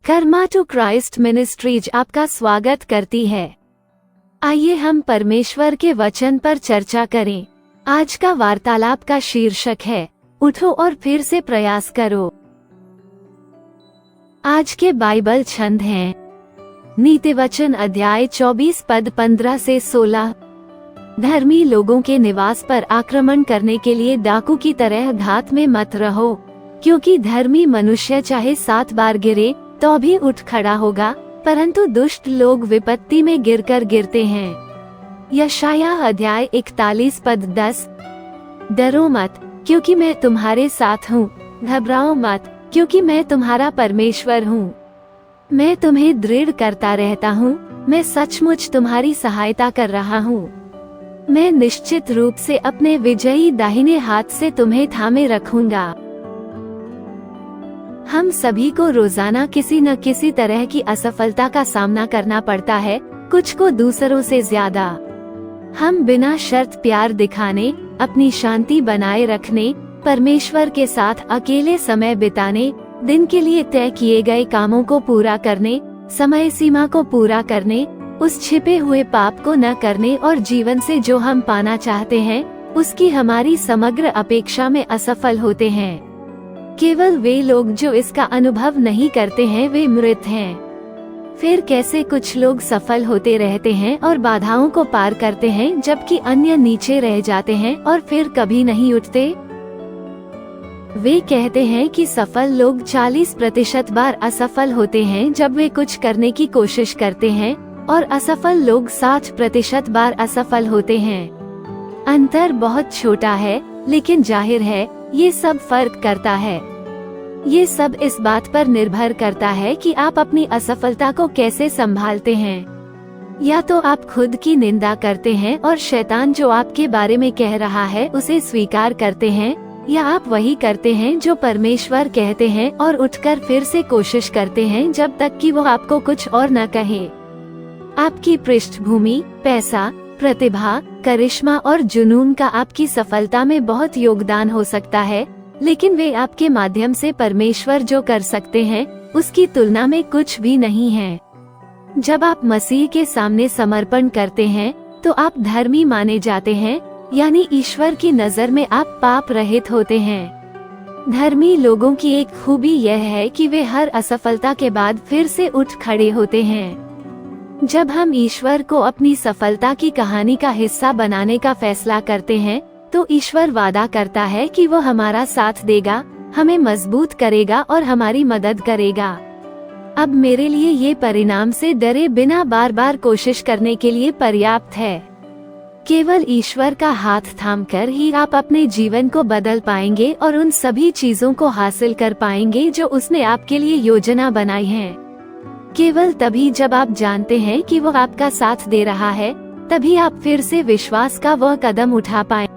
Karma to Christ ministries आपका स्वागत करती है। आइए हम परमेश्वर के वचन पर चर्चा करें। आज का वार्तालाप का शीर्षक है उठो और फिर से प्रयास करो। आज के बाइबल छंद हैं नीतिवचन अध्याय 24 पद 15 से 16। धर्मी लोगों के निवास पर आक्रमण करने के लिए डाकू की तरह घात में मत रहो, क्योंकि धर्मी मनुष्य चाहे 7 बार गिरे तो भी उठ खड़ा होगा, परंतु दुष्ट लोग विपत्ति में गिरकर गिरते हैं। यशायाह अध्याय 41 पद 10। डरो मत, क्योंकि मैं तुम्हारे साथ हूँ। घबराओ मत, क्योंकि मैं तुम्हारा परमेश्वर हूँ। मैं तुम्हें दृढ़ करता रहता हूँ। मैं सचमुच तुम्हारी सहायता कर रहा हूँ। मैं निश्चित रूप से अपने विजयी दाहिने हाथ से तुम्हें थामे रखूंगा। हम सभी को रोजाना किसी न किसी तरह की असफलता का सामना करना पड़ता है, कुछ को दूसरों से ज्यादा। हम बिना शर्त प्यार दिखाने, अपनी शांति बनाए रखने, परमेश्वर के साथ अकेले समय बिताने, दिन के लिए तय किए गए कामों को पूरा करने, समय सीमा को पूरा करने, उस छिपे हुए पाप को न करने और जीवन से जो हम पाना चाहते हैं उसकी हमारी समग्र अपेक्षा में असफल होते हैं। केवल वे लोग जो इसका अनुभव नहीं करते हैं वे मृत हैं। फिर कैसे कुछ लोग सफल होते रहते हैं और बाधाओं को पार करते हैं, जबकि अन्य नीचे रह जाते हैं और फिर कभी नहीं उठते। वे कहते हैं कि सफल लोग 40% बार असफल होते हैं जब वे कुछ करने की कोशिश करते हैं, और असफल लोग 60% बार असफल होते हैं। अंतर बहुत छोटा है, लेकिन जाहिर है ये सब फर्क करता है। ये सब इस बात पर निर्भर करता है कि आप अपनी असफलता को कैसे संभालते हैं। या तो आप खुद की निंदा करते हैं और शैतान जो आपके बारे में कह रहा है उसे स्वीकार करते हैं, या आप वही करते हैं जो परमेश्वर कहते हैं और उठकर फिर से कोशिश करते हैं जब तक कि वो आपको कुछ और न कहे। आपकी पृष्ठभूमि, पैसा, प्रतिभा, करिश्मा और जुनून का आपकी सफलता में बहुत योगदान हो सकता है, लेकिन वे आपके माध्यम से परमेश्वर जो कर सकते हैं उसकी तुलना में कुछ भी नहीं है। जब आप मसीह के सामने समर्पण करते हैं तो आप धर्मी माने जाते हैं, यानी ईश्वर की नजर में आप पाप रहित होते हैं। धर्मी लोगों की एक खूबी यह है कि वे हर असफलता के बाद फिर से उठ खड़े होते हैं। जब हम ईश्वर को अपनी सफलता की कहानी का हिस्सा बनाने का फैसला करते हैं तो ईश्वर वादा करता है कि वो हमारा साथ देगा, हमें मजबूत करेगा और हमारी मदद करेगा। अब मेरे लिए ये परिणाम से डरे बिना बार बार कोशिश करने के लिए पर्याप्त है। केवल ईश्वर का हाथ थामकर ही आप अपने जीवन को बदल पाएंगे और उन सभी चीजों को हासिल कर पाएंगे जो उसने आपके लिए योजना बनाई है। केवल तभी जब आप जानते हैं कि वो आपका साथ दे रहा है, तभी आप फिर से विश्वास का वह कदम उठा पाएं।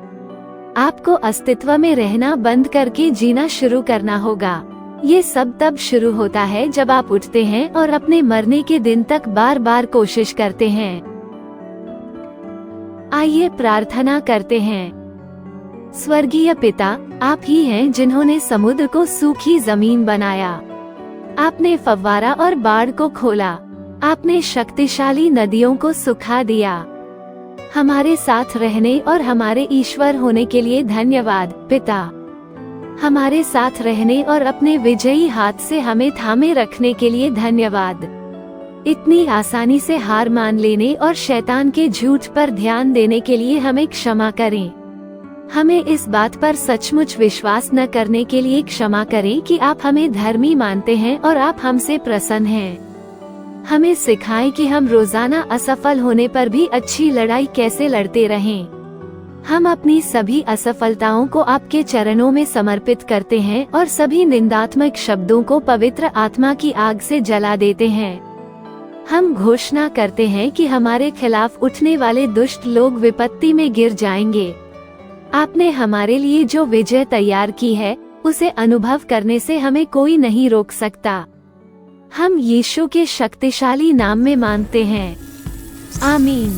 आपको अस्तित्व में रहना बंद करके जीना शुरू करना होगा। ये सब तब शुरू होता है जब आप उठते हैं और अपने मरने के दिन तक बार बार कोशिश करते हैं। आइए प्रार्थना करते हैं। स्वर्गीय पिता, आप ही हैं जिन्होंने समुद्र को सूखी जमीन बनाया। आपने फव्वारा और बाढ़ को खोला। आपने शक्तिशाली नदियों को सुखा दिया। हमारे साथ रहने और हमारे ईश्वर होने के लिए धन्यवाद पिता। हमारे साथ रहने और अपने विजयी हाथ से हमें थामे रखने के लिए धन्यवाद। इतनी आसानी से हार मान लेने और शैतान के झूठ पर ध्यान देने के लिए हमें क्षमा करें। हमें इस बात पर सचमुच विश्वास न करने के लिए क्षमा करें कि आप हमें धर्मी मानते हैं और आप हमसे प्रसन्न हैं। हमें सिखाएं कि हम रोजाना असफल होने पर भी अच्छी लड़ाई कैसे लड़ते रहें। हम अपनी सभी असफलताओं को आपके चरणों में समर्पित करते हैं और सभी निंदात्मक शब्दों को पवित्र आत्मा की आग से जला देते हैं। हम घोषणा करते हैं कि हमारे खिलाफ उठने वाले दुष्ट लोग विपत्ति में गिर जाएंगे। आपने हमारे लिए जो विजय तैयार की है उसे अनुभव करने से हमें कोई नहीं रोक सकता। हम यीशु के शक्तिशाली नाम में मांगते हैं, आमीन।